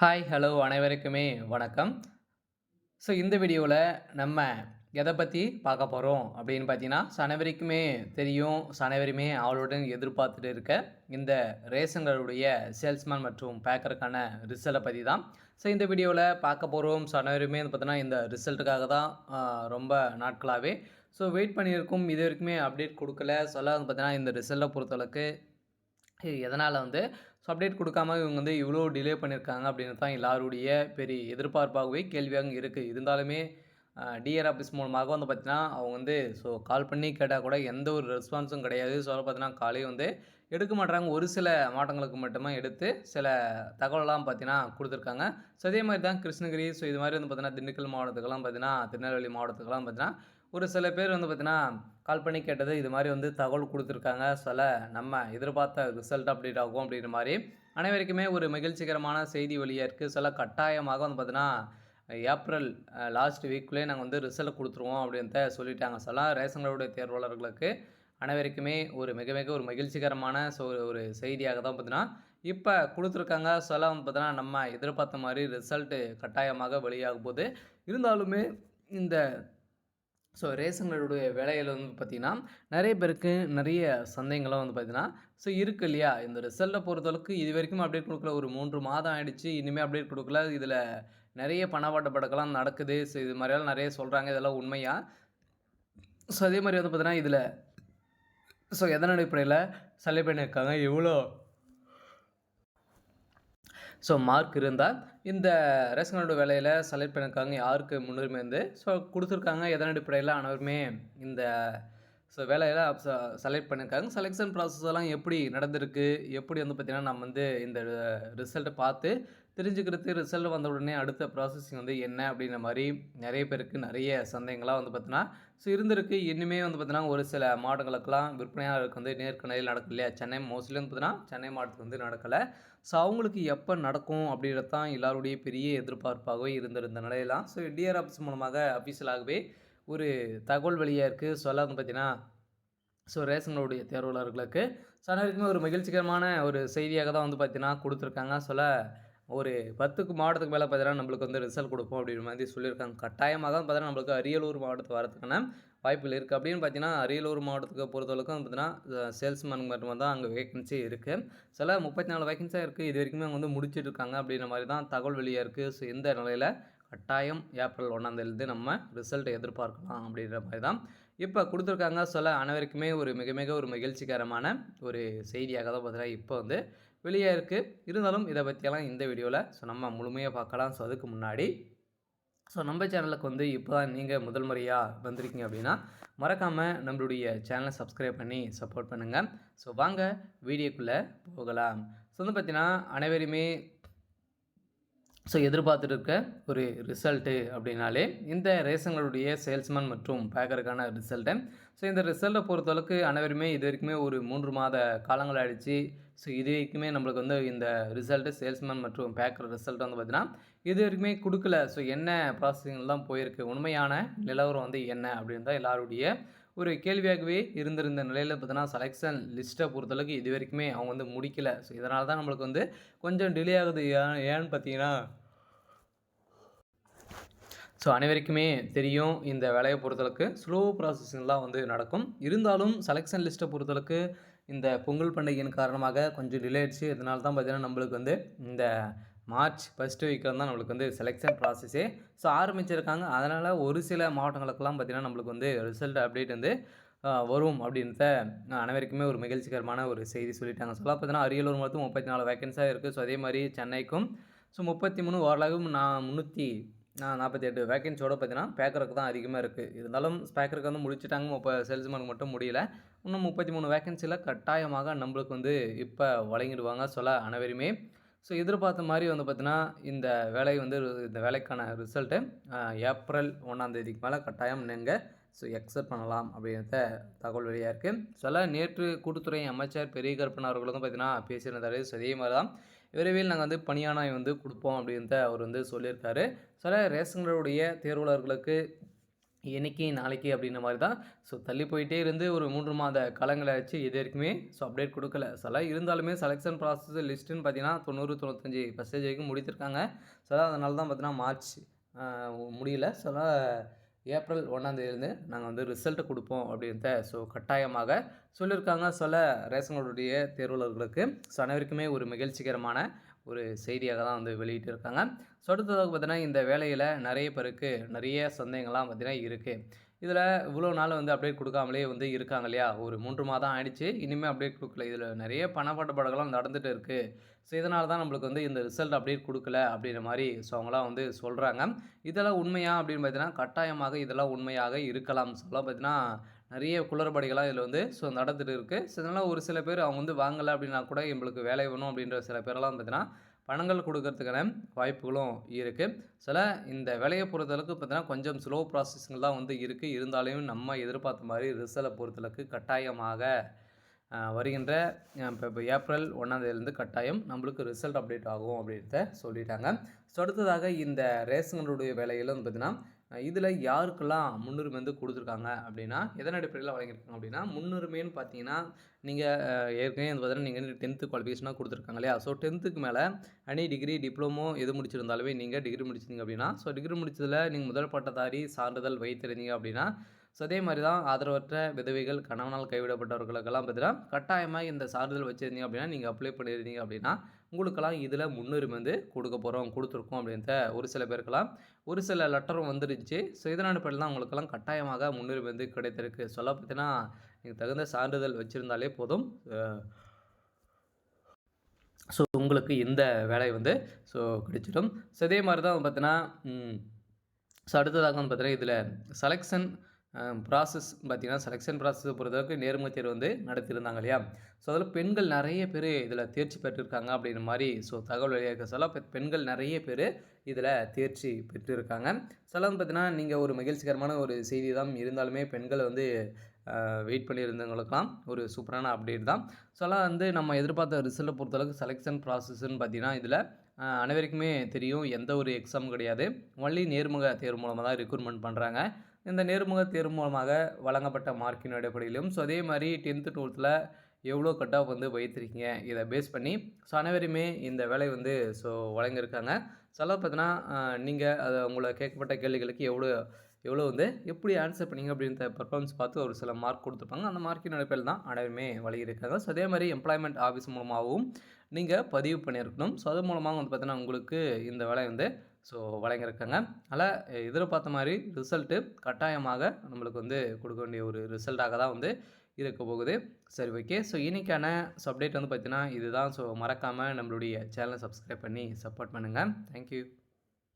Hi, hello அனைவருக்குமே வணக்கம். இந்த வீடியோல நம்ம எத பத்தி பார்க்க போறோம் அப்படின்னு பார்த்தீங்கன்னா, அனைவருக்குமே தெரியும். அனைவருமே ஆவலுடன் எதிர்பார்த்துட்டு இருக்க இந்த ரேஷன்களுடைய சேல்ஸ்மேன் மற்றும் பேக்கருக்கான ரிசல்ட்ட பத்தி தான். இந்த வீடியோல பார்க்க போறோம். அனைவருமே வந்து பார்த்தீங்கன்னா, இந்த ரிசல்ட்டுக்காக தான் ரொம்ப நாட்களாவே வெயிட் பண்ணியிருக்கோம். இதுவரைக்குமே அப்டேட் குடுக்கல. வந்து பார்த்தீங்கன்னா, இந்த ரிசல்ட்ட பொறுத்தளவுக்கு எதனால அப்டேட் குடுக்காம இவங்க இவ்ளோ டிலே பண்ணியிருக்காங்க அப்படின்னு தான் எல்லாருடைய பெரிய எதிர்பார்ப்பாகவே கேள்வியாக இருக்கு. இருந்தாலுமே டிஆர் ஆஃபீஸ் மூலமாக பார்த்தீங்கன்னா, அவங்க கால் பண்ணி கேட்டா கூட எந்த ஒரு ரெஸ்பான்ஸும் கிடையாது. பார்த்தீங்கன்னா, காலே எடுக்க மாட்றாங்க. ஒரு சில மாவட்டங்களுக்கு மட்டுமே எடுத்து சில தகவல்லாம் பார்த்தீங்கன்னா குடுத்துருக்காங்க. அதே மாரி தான் கிருஷ்ணகிரி இது மாரி பார்த்தீங்கன்னா, திண்டுக்கல் மாவட்டத்துக்கெல்லாம் பார்த்தீங்கன்னா, திருநெல்வேலி மாவட்டத்துக்கெல்லாம் பார்த்தீங்கன்னா, ஒரு சில பேர் பார்த்தீங்கன்னா, கால் பண்ணி கேட்டது இது மாரி தகவல் குடுத்துருக்காங்க. நம்ம எதிர்பார்த்த ரிசல்ட் அப்டேட் ஆகும் அப்படின்ற மாரி அனைவருக்குமே ஒரு மகிழ்ச்சிகரமான செய்தி வெளியா இருக்கு. கட்டாயமாக பார்த்தீங்கன்னா, ஏப்ரல் லாஸ்ட் வீக்குள்ளயே நாங்க ரிசல்ட் குடுத்துருவோம் அப்படின்ட்டு சொல்லிட்டாங்க. ரேஷன் கார்டுடைய தேர்வாளர்களுக்கு அனைவருக்குமே ஒரு மிக மிக ஒரு மகிழ்ச்சிகரமான ஒரு செய்தியாக தான் பார்த்தீங்கன்னா, இப்ப குடுத்துருக்காங்க. பார்த்தீங்கன்னா, நம்ம எதிர்பார்த்த மாரி ரிசல்ட் கட்டாயமாக வெளியாகப் போது. இருந்தாலுமே இந்த ரேஷன் கார்டுடைய வேலையில பார்த்தீங்கன்னா, நெறைய பேருக்கு நெறைய சந்தேகங்கள்லாம் பார்த்தீங்கன்னா, இருக்கு இல்லையா? இந்த ரிசல்ட்ட பொறுத்தளவுக்கு இதுவரைக்கும் அப்டேட் குடுக்கல. ஒரு 3 மாதம் ஆயிடுச்சு. இனிமே அப்டேட் குடுக்கல. இதுல நெறைய பணப்பாட்ட பழக்கம்லாம் நடக்குது. இது மாரியெல்லாம் நெறைய சொல்றாங்க. இதெல்லாம் உண்மையா? அதே மாரி பார்த்தீங்கன்னா, இதுல எதன் அடிப்படையில செலக்ட் பண்ணியிருக்காங்க? எவ்வளோ மார்க் இருந்தா, இந்த ரேஷன் கார்டு வேலையில செலக்ட் பண்ணியிருக்காங்க. யாருக்கு முன்னுரிமை குடுத்துருக்காங்க. எதன் அடிப்படையில அனைவருமே இந்த வேலையில செலக்ட் பண்ணியிருக்காங்க. செலக்ஷன் ப்ராசஸ் எல்லாம் எப்படி நடந்திருக்கு? எப்படி பார்த்தீங்கன்னா, நம்ம இந்த ரிசல்ட்ட பார்த்து தெரிஞ்சுக்கிறதுக்கு ரிசல்ட் வந்த உடனே அடுத்த ப்ராசஸிங் என்ன அப்படின்ற மாரி நெறைய பேருக்கு நெறைய சந்தேகங்கள்லாம் பார்த்தீங்கன்னா, இருந்திருக்கு. இன்னுமே பார்த்தீங்கன்னா, ஒரு சில மாவட்டங்களுக்கெல்லாம் விற்பனையாளருக்கு நேர்காணல் நடக்கும் இல்லையா? சென்னை மோஸ்ட்லி பார்த்தீங்கன்னா, சென்னை மாவட்டத்துக்கு நடக்கல. அவங்களுக்கு எப்ப நடக்கும் அப்படின்றது தான் எல்லாருடைய பெரிய எதிர்பார்ப்பாகவே இருந்திருந்த நிலையிலாம் டிஆர் ஆஃபீஸ் மூலமாக அஃபிஷியலாகவே ஒரு தகவல் வெளியா இருக்கு. பார்த்தீங்கன்னா, ரேஷன்களுடைய தேர்வாளர்களுக்கு அனைவருக்குமே ஒரு மகிழ்ச்சிகரமான ஒரு செய்தியாக தான் பார்த்தீங்கன்னா குடுத்துருக்காங்க. ஒரு 10க்கு மாவட்டத்துக்கு மேல பார்த்தீங்கன்னா, நம்மளுக்கு ரிசல்ட் குடுப்போம் அப்படின்ற மாதிரி சொல்லியிருக்காங்க. கட்டாயமாக பார்த்தீங்கன்னா, நம்மளுக்கு அரியலூர் மாவட்டத்துக்கு வரதுக்கான வாய்ப்புகள் இருக்கு. அப்படின்னு பார்த்தீங்கன்னா, அரியலூர் மாவட்டத்துக்கு பொறுத்தளவுக்கு பார்த்தீங்கன்னா, சேல்ஸ்மேன் மட்டும் தான் அங்க வேக்கன்சி இருக்கு. 34 வேக்கன்ஸியா இருக்கு. இதுவரைக்குமே அவங்க முடிச்சுட்டு இருக்காங்க அப்படின்ற மாரி தான் தகவல் வெளியா இருக்கு. இந்த நிலையில கட்டாயம் ஏப்ரல் 1ஆம் தேதியிலிருந்து நம்ம ரிசல்ட் எதிர்பார்க்கலாம் அப்படின்ற மாரி தான் இப்ப குடுத்துருக்காங்க. அனைவருக்குமே ஒரு மிக மிக ஒரு மகிழ்ச்சிகரமான ஒரு செய்தியாக தான் பார்த்தீங்கன்னா, இப்ப வெளியா இருக்கு. இருந்தாலும் இத பத்தியெல்லாம் இந்த வீடியோல நம்ம முழுமையா பார்க்கலாம். அதுக்கு முன்னாடி நம்ம சேனலுக்கு இப்ப தான் நீங்க முதல் முறையா வந்திருக்கீங்க அப்படின்னா, மறக்காம நம்மளுடைய சேனல சப்ஸ்கிரைப் பண்ணி சப்போர்ட் பண்ணுங்க. வாங்க வீடியோக்குள்ள போகலாம். பார்த்தீங்கன்னா, அனைவருமே எதிர்பார்த்துட்டு இருக்க ஒரு ரிசல்ட்டு அப்படின்னாலே, இந்த ரேஷன்களுடைய சேல்ஸ்மேன் மற்றும் பேக்கருக்கான ரிசல்ட்டு. இந்த ரிசல்ட்ட பொறுத்தளவுக்கு அனைவருமே இதுவரைக்குமே ஒரு 3 மாத காலங்கள் ஆயிடுச்சு. இதுவரைக்குமே நம்மளுக்கு இந்த ரிசல்ட்டு சேல்ஸ்மேன் மற்றும் பேக்கர் ரிசல்ட் பார்த்தீங்கன்னா, இதுவரைக்குமே குடுக்கல. என்ன ப்ராசஸிங்கில தான் போயிருக்கு. உண்மையான நிலவரம் என்ன அப்படின்னு தான் எல்லாருடைய ஒரு கேள்வியாகவே இருந்திருந்த நிலையில பார்த்தீங்கன்னா, செலக்ஷன் லிஸ்ட்ட பொறுத்தளவுக்கு இதுவரைக்குமே அவங்க முடிக்கல. இதனால தான் நம்மளுக்கு கொஞ்சம் டிலே ஆகுது. ஏன்னு பார்த்தீங்கன்னா, அனைவருக்குமே தெரியும் இந்த வேலைய பொறுத்தளவுக்கு ஸ்லோ ப்ராசஸிங் தான் நடக்கும். இருந்தாலும் செலக்ஷன் லிஸ்ட்ட பொறுத்தளவுக்கு இந்த பொங்கல் பண்டிகையின் காரணமாக கொஞ்சம் டிலே ஆயிடுச்சு. இதனால தான் பார்த்தீங்கன்னா, நம்மளுக்கு இந்த மார்ச் ஃபர்ஸ்ட் வீக்ல தான் நம்மளுக்கு செலக்ஷன் ப்ராசஸே ஆரம்பிச்சிருக்காங்க. அதனால ஒரு சில மாவட்டங்களுக்கெல்லாம் பார்த்தீங்கன்னா, நம்மளுக்கு ரிசல்ட் அப்டேட் வரும் அப்படின்றத அனைவருக்குமே ஒரு மகிழ்ச்சிகரமான ஒரு செய்தி சொல்லிட்டாங்க. பார்த்தீங்கன்னா, அரியலூர் மட்டும் 34 வேக்கன்ஸியா இருக்கு. அதே மாரி சென்னைக்கும் 33 ஓரளவு 348 வேக்கன்சியோட பார்த்தீங்கன்னா, பேக்கருக்கு தான் அதிகமா இருக்கு. இருந்தாலும் பேக்கருக்கு முடிச்சுட்டாங்க. சேல்ஸ்மேனுக்கு மட்டும் முடியல. இன்னும் 33 வேக்கன்சில கட்டாயமாக நம்மளுக்கு இப்ப வழங்கிடுவாங்க. அனைவருமே எதிர்பார்த்த மாரி பார்த்தீங்கன்னா, இந்த வேலை இந்த வேலைக்கான ரிசல்ட்டு ஏப்ரல் 1ஆம் தேதிக்கு மேல கட்டாயம் நீங்க எக்ஸ்பெக்ட் பண்ணலாம் அப்படின்றத தகவல் வெளியா இருக்கு. நேற்று கூட்டுத்துறை அமைச்சர் பெரிய கருப்பன் அவர்களும் பார்த்தீங்கன்னா பேசியிருந்தாரு. அதே மாரி தான் விரைவில் நாங்க பணியாணை குடுப்போம் அப்படின்றத அவர் சொல்லியிருக்காரு. ரேஷன்களுடைய தேர்வாளர்களுக்கு இன்னைக்கு, நாளைக்கு அப்படின்ற மாரி தான். ஸோ தள்ளி போயிட்டே இருந்து ஒரு 3 மாத காலங்கள் ஆச்சு. இது வரைக்குமே அப்டேட் குடுக்கல. இருந்தாலுமே செலக்ஷன் ப்ராசஸ் லிஸ்ட்டுன்னு பார்த்தீங்கன்னா 90, 95% வரைக்கும் முடித்திருக்காங்க. அதனால தான் பார்த்தீங்கன்னா மார்ச் அ முடியல. ஏப்ரல் 1ஆம் தேதியிலேருந்து நாங்க வந்து ரிசல்ட் குடுப்போம் அப்படின்றத கட்டாயமாக சொல்லியிருக்காங்க. ரேஷன் கார்டுடைய தேர்வாளர்களுக்கு. அனைவருக்குமே ஒரு மகிழ்ச்சிகரமான ஒரு செய்தியாக தான் வந்து வெளியிட்டிருக்காங்க. அடுத்ததாக பார்த்தீங்கன்னா, இந்த வேலையில நெறைய பேருக்கு நெறைய சந்தேகங்கள்லாம் பார்த்தீங்கன்னா இருக்கு. இதில இவ்வளோ நாள் வந்து அப்டேட் குடுக்காமலே வந்து இருக்காங்க இல்லையா? ஒரு 3 மாதம் ஆயிடுச்சு. இனிமே அப்டேட் குடுக்கல. இதில நெறைய பணப்பட்டுப்பாடுகள்லாம் நடந்துட்டு இருக்கு. இதனால தான் நம்மளுக்கு வந்து இந்த ரிசல்ட் அப்டேட் குடுக்கல அப்படின்ற மாரி அவங்கலாம் வந்து சொல்றாங்க. இதெல்லாம் உண்மையா அப்படின்னு பார்த்தீங்கன்னா, கட்டாயமாக இதெல்லாம் உண்மையாக இருக்கலாம். பார்த்தீங்கன்னா, நெறைய குளறுபடிகள்லாம் இதில வந்து நடந்துட்டு இருக்கு. இதனால ஒரு சில பேர் அவங்க வந்து வாங்கல அப்படின்னா கூட எங்களுக்கு வேலை வேணும் அப்படின்ற சில பேரெல்லாம் பார்த்தீங்கன்னா, பணங்கள் குடுக்கறதுக்கான வாய்ப்புகளும் இருக்கு. இந்த வேலைய பொறுத்தளவுக்கு பார்த்தீங்கன்னா, கொஞ்சம் ஸ்லோ ப்ராசஸிங் தான் வந்து இருக்கு. இருந்தாலும் நம்ம எதிர்பார்த்த மாரி ரிசல்ட்ட பொறுத்தளவுக்கு கட்டாயமாக வருகின்ற இப்ப ஏப்ரல் 1ஆம் தேதியிலேருந்து கட்டாயம் நம்மளுக்கு ரிசல்ட் அப்டேட் ஆகும் அப்படின்றத சொல்லிட்டாங்க. அடுத்ததாக இந்த ரேஷன்களுடைய வேலையில வந்து பார்த்தீங்கன்னா, இதில யாருக்கெல்லாம் முன்னுரிமை வந்து குடுத்துருக்காங்க அப்படின்னா, எதன் அடிப்படையில வழங்கியிருக்காங்க அப்படின்னா, முன்னுரிமைன்னு பார்த்தீங்கன்னா, நீங்க ஏற்கனவே வந்து பார்த்தீங்கன்னா, நீங்க 10th குவாலிஃபிகேஷனா குடுத்துருக்காங்க இல்லையா? 10த்துக்கு மேல எனி டிகிரி, டிப்ளமோ எது முடிச்சிருந்தாலுமே நீங்க டிகிரி முடிச்சிருந்தீங்க அப்படின்னா, டிகிரி முடிச்சதில நீங்க முதல் பட்டதாரி சான்றிதழ் வைத்திருந்தீங்க அப்படின்னா, அதே மாரி தான் ஆதரவற்ற விதவைகள், கணவனால் கைவிடப்பட்டவர்களுக்கெல்லாம் பார்த்தீங்கன்னா, கட்டாயமா இந்த சான்றிதழ் வச்சிருந்தீங்க அப்படின்னா, நீங்க அப்ளை பண்ணியிருந்தீங்க அப்படின்னா, உங்களுக்கெல்லாம் இதில முன்னுரிமை வந்து குடுக்க போறோம், குடுத்துருக்கோம் அப்படின்றத ஒரு சில பேருக்கெல்லாம் ஒரு சில லெட்டரும் வந்துருந்துச்சு. இதன் அடிப்படையில தான் உங்களுக்கெல்லாம் கட்டாயமாக முன்னுரிமை வந்து கிடைத்திருக்கு. பார்த்தீங்கன்னா, நீங்க தகுந்த சான்றிதழ் வச்சிருந்தாலே போதும். அ உங்களுக்கு இந்த வேலை வந்து கிடைச்சிடும். இதே மாரி தான் பார்த்தீங்கன்னா, ம் அடுத்ததாக வந்து பார்த்தீங்கன்னா, இதில செலக்ஷன் ப்ராசஸ் பார்த்தீங்கன்னா, செலக்ஷன் ப்ராசஸ பொறுத்தவரைக்கும் நேர்முக தேர்வு வந்து நடத்தியிருந்தாங்க இல்லையா? அதில பெண்கள் நெறைய பேரு இதில தேர்ச்சி பெற்றிருக்காங்க அப்படின்ற மாரி தகவல் வெளியாக பெண்கள் நெறைய பேரு இதில தேர்ச்சி பெற்றிருக்காங்க. வந்து பார்த்தீங்கன்னா, நீங்க ஒரு மகிழ்ச்சிகரமான ஒரு செய்தி தான் இருந்தாலுமே பெண்கள் வந்து வெயிட் பண்ணியிருந்தவங்களுக்கெல்லாம் ஒரு சூப்பரான அப்டேட் தான். வந்து நம்ம எதிர்பார்த்த ரிசல்ட்ட பொறுத்தளவுக்கு செலக்ஷன் ப்ராசஸ்ன்னு பார்த்தீங்கன்னா, இதில அனைவருக்குமே தெரியும் எந்த ஒரு எக்ஸாம் கிடையாது. ஒன்லி நேர்முக தேர்வு மூலமா தான் ரெக்ரூட்மெண்ட் பண்றாங்க. இந்த நேர்முக தேர்வு மூலமாக வழங்கப்பட்ட மார்க்கின் அடிப்படையிலும், அதே மாரி 10த், 12த்ல எவ்வளோ கட் ஆஃப் வந்து வைத்திருக்கீங்க, இத பேஸ் பண்ணி அனைவருமே இந்த வேலை வந்து வழங்கியிருக்காங்க. பார்த்தீங்கன்னா, நீங்க உங்கள கேட்கப்பட்ட கேள்விகளுக்கு எவ்வளோ எவ்வளோ வந்து எப்படி ஆன்சர் பண்ணீங்க அப்படின்ற பெர்ஃபார்மன்ஸ் பார்த்து ஒரு சில மார்க் குடுத்துருப்பாங்க. அந்த மார்க்கின் அடிப்படையில தான் அனைவருமே வழங்கியிருக்காங்க. அதே மாரி எம்ப்ளாய்மென்ட் ஆஃபீஸ் மூலமாகவும் நீங்க பதிவு பண்ணியிருக்கணும். அது மூலமா வந்து பார்த்தீங்கன்னா, உங்களுக்கு இந்த வேலை வந்து வழங்கியிருக்காங்க. அதனால எதிர்பார்த்த மாரி ரிசல்ட்டு கட்டாயமாக நம்மளுக்கு வந்து குடுக்க வேண்டிய ஒரு ரிசல்ட்டாக தான் வந்து இருக்க போகுது. சரி ஓகே. இன்னைக்கான அப்டேட் வந்து பார்த்தீங்கன்னா, இதுதான். மறக்காம நம்மளுடைய சேனல சப்ஸ்கிரைப் பண்ணி சப்போர்ட் பண்ணுங்க. Thank you.